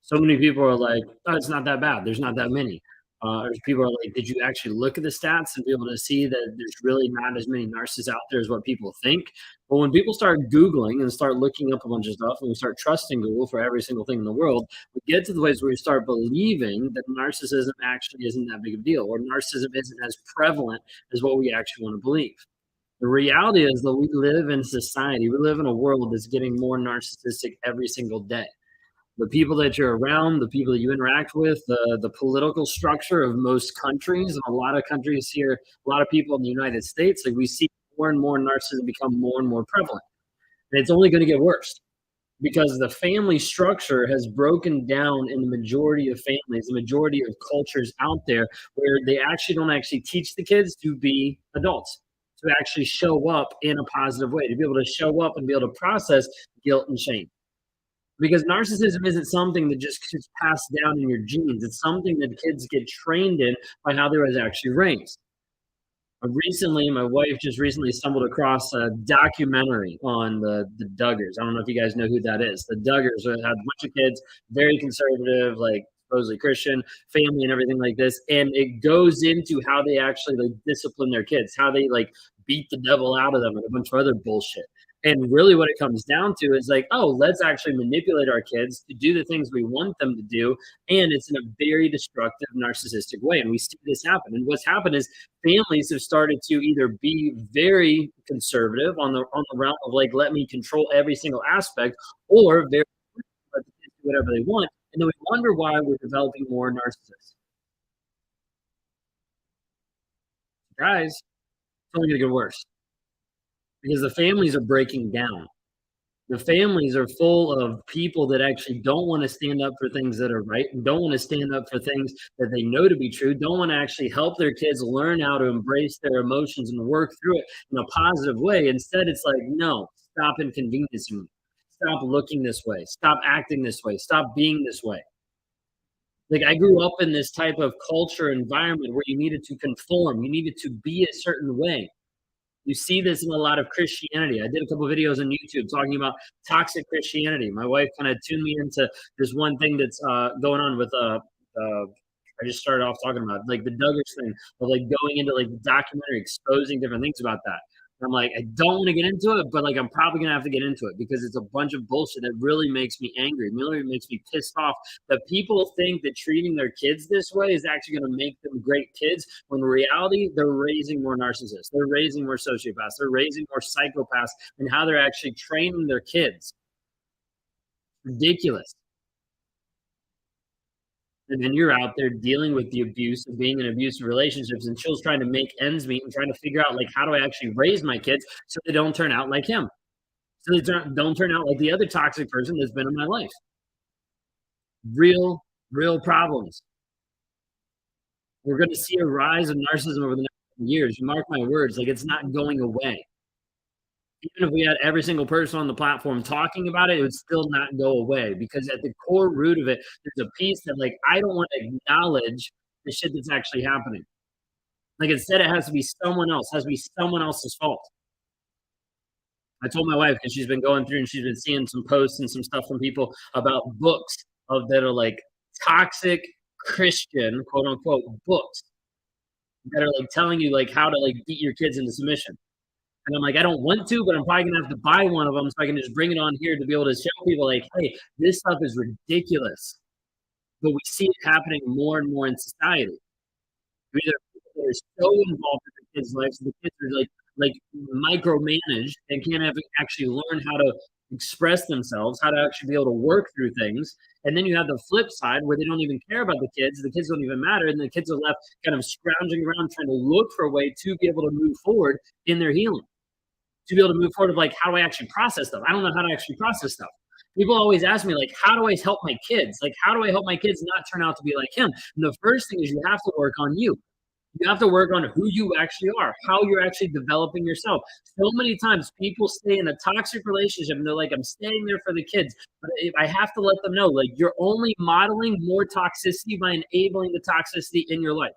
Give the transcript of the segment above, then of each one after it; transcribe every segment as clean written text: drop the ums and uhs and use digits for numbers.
So many people are like, "Oh, it's not that bad. There's not that many." Or people are like, "Did you actually look at the stats and be able to see that there's really not as many narcissists out there as what people think?" Well, when people start Googling and start looking up a bunch of stuff and we start trusting Google for every single thing in the world, we get to the place where we start believing that narcissism actually isn't that big of a deal, or narcissism isn't as prevalent as what we actually want to believe. The reality is that we live in society, we live in a world that's getting more narcissistic every single day. The people that you're around, the people that you interact with, the political structure of most countries, and a lot of countries here, a lot of people in the United States, like we see more and more narcissism become more and more prevalent. And it's only going to get worse because the family structure has broken down in the majority of families, the majority of cultures out there, where they actually don't actually teach the kids to be adults, to actually show up in a positive way, to be able to show up and be able to process guilt and shame. Because narcissism isn't something that just gets passed down in your genes. It's something that kids get trained in by how they was actually raised. Recently, my wife just recently stumbled across a documentary on the Duggars. I don't know if you guys know who that is. The Duggars had a bunch of kids, very conservative, like supposedly Christian family and everything like this. And it goes into how they actually like discipline their kids, how they like beat the devil out of them and a bunch of other bullshit. And really what it comes down to is like, oh, let's actually manipulate our kids to do the things we want them to do. And it's in a very destructive, narcissistic way. And we see this happen. And what's happened is families have started to either be very conservative on the realm of like, let me control every single aspect, or very let the kids do whatever they want. And then we wonder why we're developing more narcissists. Guys, it's only going to get worse because the families are breaking down. The families are full of people that actually don't want to stand up for things that are right and don't want to stand up for things that they know to be true, don't want to actually help their kids learn how to embrace their emotions and work through it in a positive way. Instead, it's like, no, stop inconveniencing me. Stop looking this way. Stop acting this way. Stop being this way. Like I grew up in this type of culture environment where you needed to conform, you needed to be a certain way. You see this in a lot of Christianity. I did a couple of videos on YouTube talking about toxic Christianity. My wife kind of tuned me into this one thing that's going on with I just started off talking about like the Duggars thing of like going into like the documentary, exposing different things about that. And I'm like, I don't want to get into it, but like I'm probably gonna have to get into it because it's a bunch of bullshit that really makes me angry. It really makes me pissed off that people think that treating their kids this way is actually going to make them great kids, when in reality, they're raising more narcissists. They're raising more sociopaths. They're raising more psychopaths in how they're actually training their kids. Ridiculous. And then you're out there dealing with the abuse of being in abusive relationships, and Chill's trying to make ends meet and trying to figure out like how do I actually raise my kids so they don't turn out like him, so they don't turn out like the other toxic person that's been in my life. Real problems. We're going to see a rise of narcissism over the next years. You mark my words, like it's not going away. Even if we had every single person on the platform talking about it, it would still not go away because at the core root of it, there's a piece that like I don't want to acknowledge the shit that's actually happening. Like instead, it has to be someone else, it has to be someone else's fault. I told my wife because she's been going through and she's been seeing some posts and some stuff from people about books of that are like toxic Christian quote unquote books that are like telling you like how to like beat your kids into submission. And I'm like, I don't want to, but I'm probably gonna have to buy one of them so I can just bring it on here to be able to show people like, hey, this stuff is ridiculous. But we see it happening more and more in society. Either people are so involved in their kids' lives, the kids are like micromanaged and can't actually learn how to express themselves, how to actually be able to work through things. And then you have the flip side where they don't even care about the kids don't even matter, and the kids are left kind of scrounging around trying to look for a way to be able to move forward in their healing, to be able to move forward of like how do I actually process stuff. I don't know how to actually process stuff. People always ask me like, how do I help my kids? Like, how do I help my kids not turn out to be like him? And the first thing is you have to work on you. You have to work on who you actually are, how you're actually developing yourself. So many times people stay in a toxic relationship and they're like, I'm staying there for the kids. But I have to let them know, like, you're only modeling more toxicity by enabling the toxicity in your life.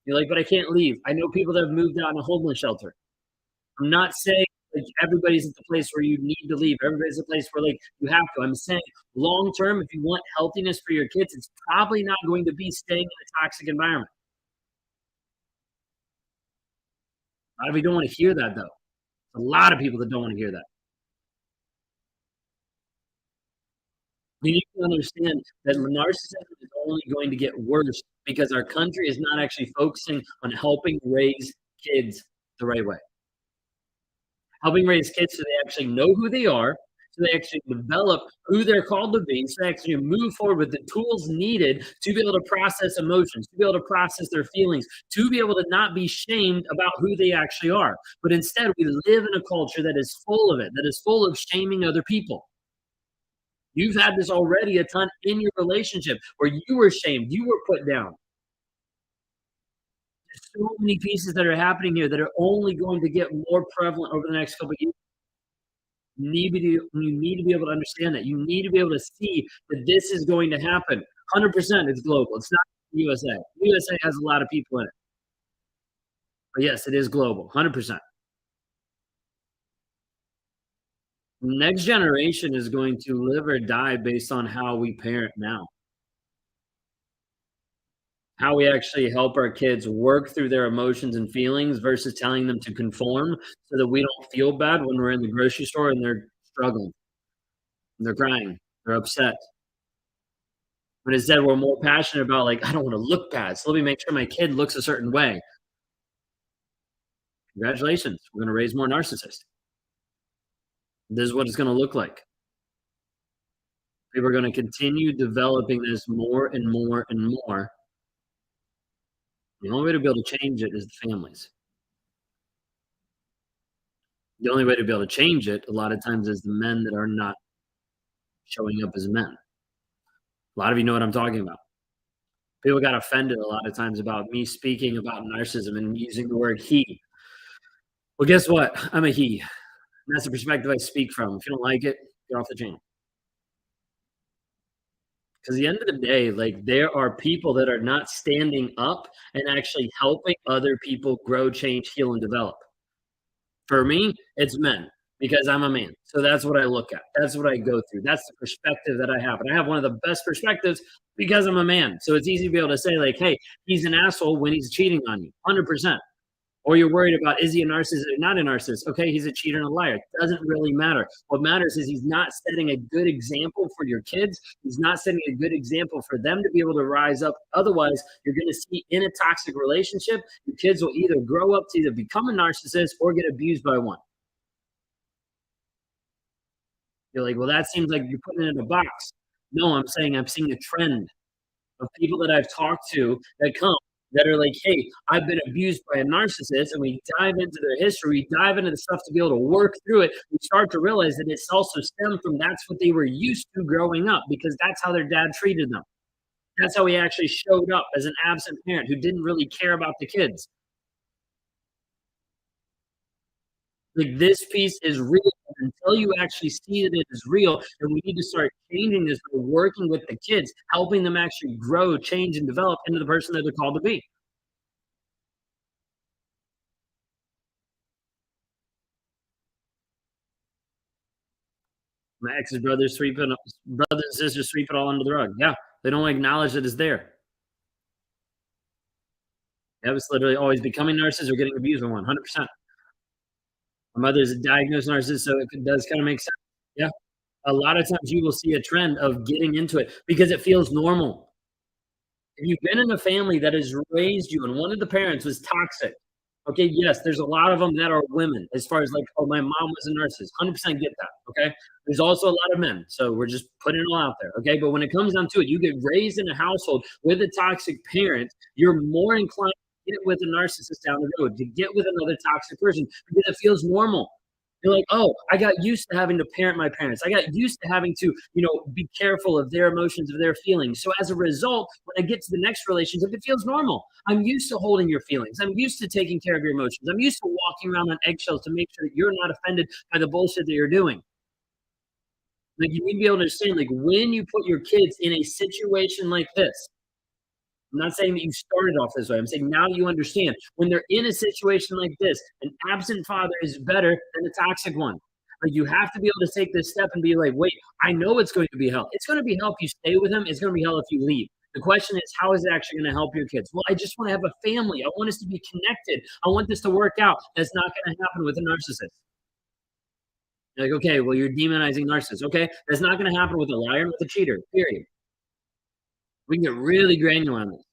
You're like, but I can't leave. I know people that have moved out in a homeless shelter. I'm not saying like everybody's at the place where you need to leave. Everybody's at the place where like you have to. I'm saying long term, if you want healthiness for your kids, it's probably not going to be staying in a toxic environment. A lot of you don't want to hear that though. A lot of people that don't want to hear that. You need to understand that narcissism is only going to get worse because our country is not actually focusing on helping raise kids the right way. Helping raise kids so they actually know who they are, so they actually develop who they're called to be, so they actually move forward with the tools needed to be able to process emotions, to be able to process their feelings, to be able to not be shamed about who they actually are. But instead, we live in a culture that is full of it, that is full of shaming other people. You've had this already a ton in your relationship where you were shamed, you were put down. There's so many pieces that are happening here that are only going to get more prevalent over the next couple of years. You need to be able to understand that. You need to be able to see that this is going to happen. 100% it's global. It's not USA. USA has a lot of people in it. But yes, it is global. 100%. Next generation is going to live or die based on how we parent now. How we actually help our kids work through their emotions and feelings versus telling them to conform so that we don't feel bad when we're in the grocery store and they're struggling, they're crying, they're upset. But instead, we're more passionate about, like, I don't want to look bad. So let me make sure my kid looks a certain way. Congratulations. We're going to raise more narcissists. This is what it's going to look like. People are going to continue developing this more and more and more. The only way to be able to change it is the families. The only way to be able to change it, a lot of times, is the men that are not showing up as men. A lot of you know what I'm talking about. People got offended a lot of times about me speaking about narcissism and using the word he. Well, guess what? I'm a he. And that's the perspective I speak from. If you don't like it, get off the channel. Because at the end of the day, like there are people that are not standing up and actually helping other people grow, change, heal, and develop. For me, it's men because I'm a man. So that's what I look at. That's what I go through. That's the perspective that I have. And I have one of the best perspectives because I'm a man. So it's easy to be able to say, like, hey, he's an asshole when he's cheating on you, 100%. Or you're worried about, is he a narcissist or not a narcissist? Okay, he's a cheater and a liar. It doesn't really matter. What matters is he's not setting a good example for your kids. He's not setting a good example for them to be able to rise up. Otherwise, you're going to see in a toxic relationship, your kids will either grow up to either become a narcissist or get abused by one. You're like, well, that seems like you're putting it in a box. No, I'm saying I'm seeing a trend of people that I've talked to that come that are like, hey, I've been abused by a narcissist, and we dive into their history, we dive into the stuff to be able to work through it. We start to realize that it's also stemmed from that's what they were used to growing up because that's how their dad treated them. That's how he actually showed up as an absent parent who didn't really care about the kids. Like this piece is real. Until you actually see that it is real, then we need to start changing this by working with the kids, helping them actually grow, change, and develop into the person that they're called to be. My ex's brothers and sisters sweep it all under the rug. Yeah, they don't acknowledge that it's there. That was literally always becoming narcissists or getting abused by one, 100%. My mother's a diagnosed narcissist, so it does kind of make sense. Yeah, a lot of times you will see a trend of getting into it because it feels normal. If you've been in a family that has raised you and one of the parents was toxic, okay, yes, there's a lot of them that are women as far as like, oh, my mom was a narcissist. 100% get that, okay? There's also a lot of men, so we're just putting it all out there, okay? But when it comes down to it, you get raised in a household with a toxic parent, you're more inclined to get with a narcissist down the road, to get with another toxic person because it feels normal. You're like, oh, I got used to having to parent my parents. I got used to having to, be careful of their emotions, of their feelings. So as a result, when I get to the next relationship, it feels normal. I'm used to holding your feelings. I'm used to taking care of your emotions. I'm used to walking around on eggshells to make sure that you're not offended by the bullshit that you're doing. Like you need to be able to understand, like when you put your kids in a situation like this, I'm not saying that you started off this way. I'm saying now you understand when they're in a situation like this, an absent father is better than a toxic one. Like you have to be able to take this step and be like, wait, I know it's going to be hell. It's going to be hell if you stay with him. It's going to be hell if you leave. The question is, how is it actually going to help your kids? Well, I just want to have a family. I want us to be connected. I want this to work out. That's not going to happen with a narcissist. You're like, okay, well, you're demonizing narcissists. Okay, that's not going to happen with a liar and with a cheater, period. We can get really granular on this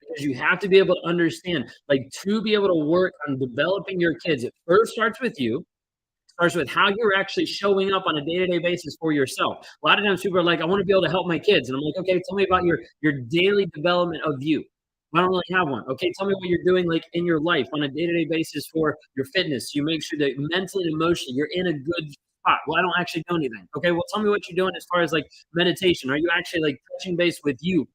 because you have to be able to understand, like, to be able to work on developing your kids, it first starts with you, starts with how you're actually showing up on a day-to-day basis for yourself. A lot of times people are like, I want to be able to help my kids. And I'm like, okay, tell me about your daily development of you. I don't really have one. Okay, tell me what you're doing like in your life on a day-to-day basis for your fitness. You make sure that mentally and emotionally you're in a good spot. Well, I don't actually do anything. Okay, well, tell me what you're doing as far as like meditation. Are you actually like touching base with you?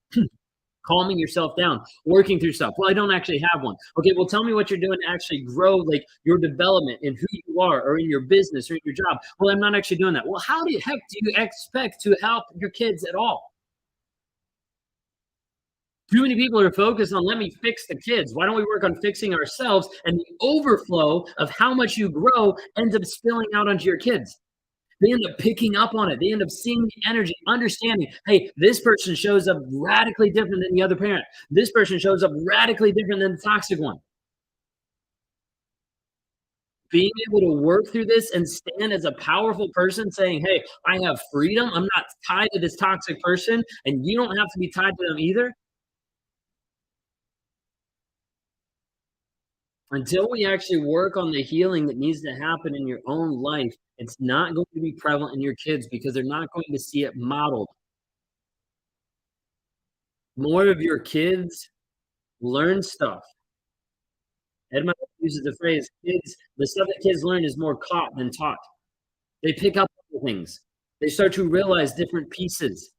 Calming yourself down, working through stuff. Well, I don't actually have one. Okay, well, tell me what you're doing to actually grow like your development in who you are or in your business or in your job. Well, I'm not actually doing that. Well, how the heck do you expect to help your kids at all? Too many people are focused on let me fix the kids. Why don't we work on fixing ourselves? And the overflow of how much you grow ends up spilling out onto your kids. They end up picking up on it. They end up seeing the energy, understanding, hey, this person shows up radically different than the other parent. This person shows up radically different than the toxic one. Being able to work through this and stand as a powerful person saying, hey, I have freedom. I'm not tied to this toxic person, and you don't have to be tied to them either. Until we actually work on the healing that needs to happen in your own life, it's not going to be prevalent in your kids because they're not going to see it modeled. More of your kids learn stuff. Edmund uses the phrase, kids, the stuff that kids learn is more caught than taught. They pick up on things. They start to realize different pieces.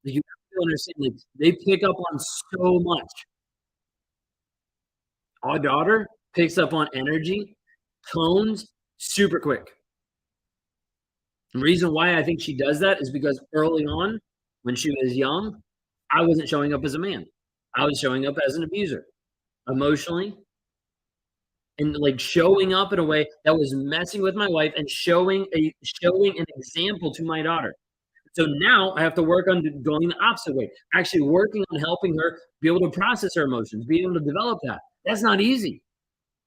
You have to understand, like, they pick up on so much. Our daughter picks up on energy, tones, super quick. The reason why I think she does that is because early on, when she was young, I wasn't showing up as a man. I was showing up as an abuser, emotionally, and like showing up in a way that was messing with my wife and showing an example to my daughter. So now I have to work on going the opposite way, actually working on helping her be able to process her emotions, be able to develop that. That's not easy.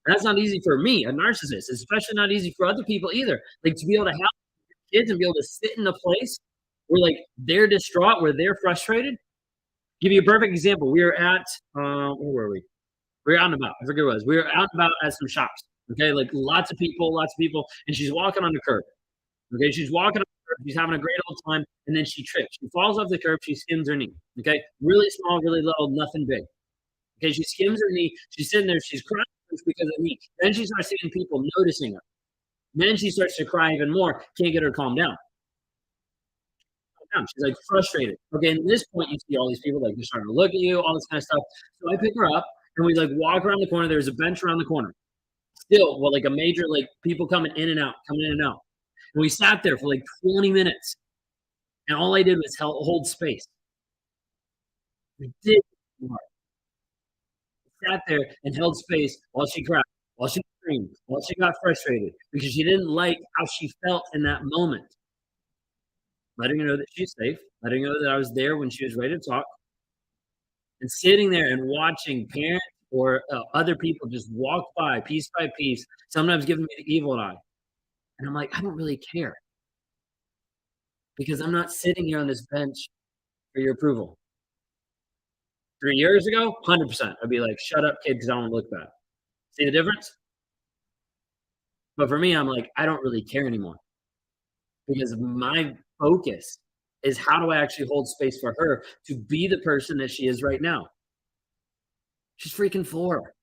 That's not easy for me, a narcissist, especially not easy for other people either. Like to be able to help kids and be able to sit in a place where like they're distraught, where they're frustrated. Give you a perfect example. We were at where were we? We were out and about. I forget what it was. We were out and about at some shops. Okay, like lots of people, and she's walking on the curb. Okay, she's walking on the curb, she's having a great old time, and then she trips. She falls off the curb, she skims her knee. Okay, really small, really little, nothing big. Okay, she skims her knee, she's sitting there, she's crying because of me. Then she starts seeing people noticing her. Then she starts to cry even more, can't get her to calm down. She's like frustrated. Okay, and at this point, you see all these people like they're starting to look at you, all this kind of stuff. So I pick her up and we like walk around the corner. There's a bench around the corner. Still, well, like a major like people coming in and out, coming in and out. And we sat there for like 20 minutes, and all I did was hold space. We did. Sat there and held space while she cried, while she screamed, while she got frustrated because she didn't like how she felt in that moment. Letting her know that she's safe, letting her know that I was there when she was ready to talk, and sitting there and watching parents or other people just walk by piece, sometimes giving me the evil eye. And I'm like, I don't really care because I'm not sitting here on this bench for your approval. 3 years ago, 100%, I'd be like, shut up, kid, because I don't look bad. See the difference? But for me, I'm like, I don't really care anymore because my focus is how do I actually hold space for her to be the person that she is right now? She's freaking 4.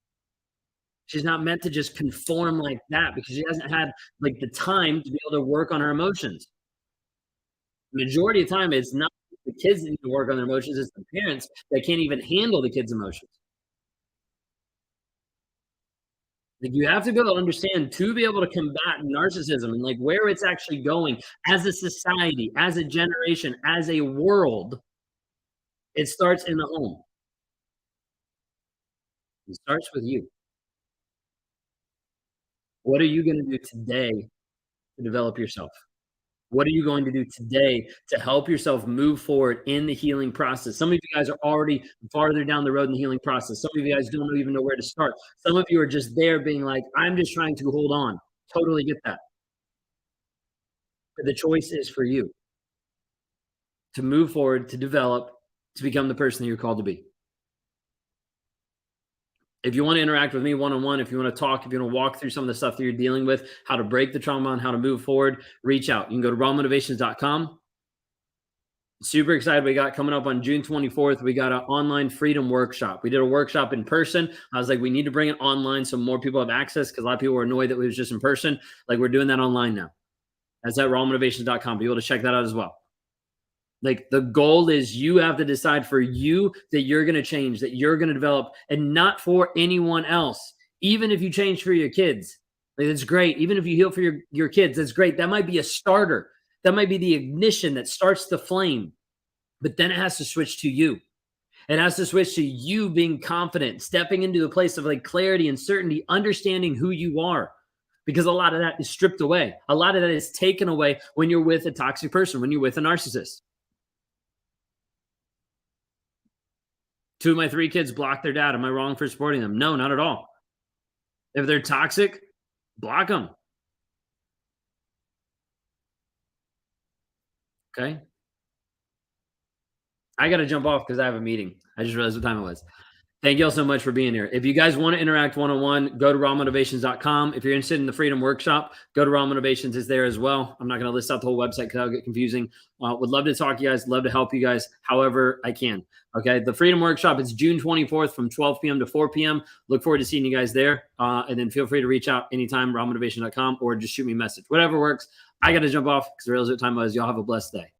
She's not meant to just conform like that because she hasn't had like the time to be able to work on her emotions. The majority of the time, it's not the kids that need to work on their emotions, it's the parents that can't even handle the kids' emotions. Like, you have to be able to understand to be able to combat narcissism and, like, where it's actually going as a society, as a generation, as a world, it starts in the home. It starts with you. What are you gonna do today to develop yourself? What are you going to do today to help yourself move forward in the healing process? Some of you guys are already farther down the road in the healing process. Some of you guys don't even know where to start. Some of you are just there being like, I'm just trying to hold on. Totally get that. But the choice is for you to move forward, to develop, to become the person that you're called to be. If you want to interact with me one on one, if you want to talk, if you want to walk through some of the stuff that you're dealing with, how to break the trauma and how to move forward, reach out. You can go to rawmotivations.com. Super excited. We got coming up on June 24th. We got an online freedom workshop. We did a workshop in person. I was like, we need to bring it online so more people have access because a lot of people were annoyed that it was just in person. Like, we're doing that online now. That's at rawmotivations.com. Be able to check that out as well. Like, the goal is you have to decide for you that you're going to change, that you're going to develop, and not for anyone else. Even if you change for your kids, like, that's great. Even if you heal for your kids, that's great. That might be a starter. That might be the ignition that starts the flame. But then it has to switch to you. It has to switch to you being confident, stepping into a place of like clarity and certainty, understanding who you are. Because a lot of that is stripped away. A lot of that is taken away when you're with a toxic person, when you're with a narcissist. 2 of my 3 kids blocked their dad. Am I wrong for supporting them? No, not at all. If they're toxic, block them. Okay. I got to jump off because I have a meeting. I just realized what time it was. Thank you all so much for being here. If you guys want to interact one on one, go to rawmotivations.com. If you're interested in the Freedom Workshop, go to Raw Motivations. Is there as well. I'm not going to list out the whole website because that'll get confusing. Would love to talk to you guys. Love to help you guys however I can. Okay. The Freedom Workshop is June 24th from 12 p.m. to 4 p.m. Look forward to seeing you guys there. And then feel free to reach out anytime, rawmotivation.com, or just shoot me a message. Whatever works. I got to jump off because I realize what time it was. Y'all have a blessed day.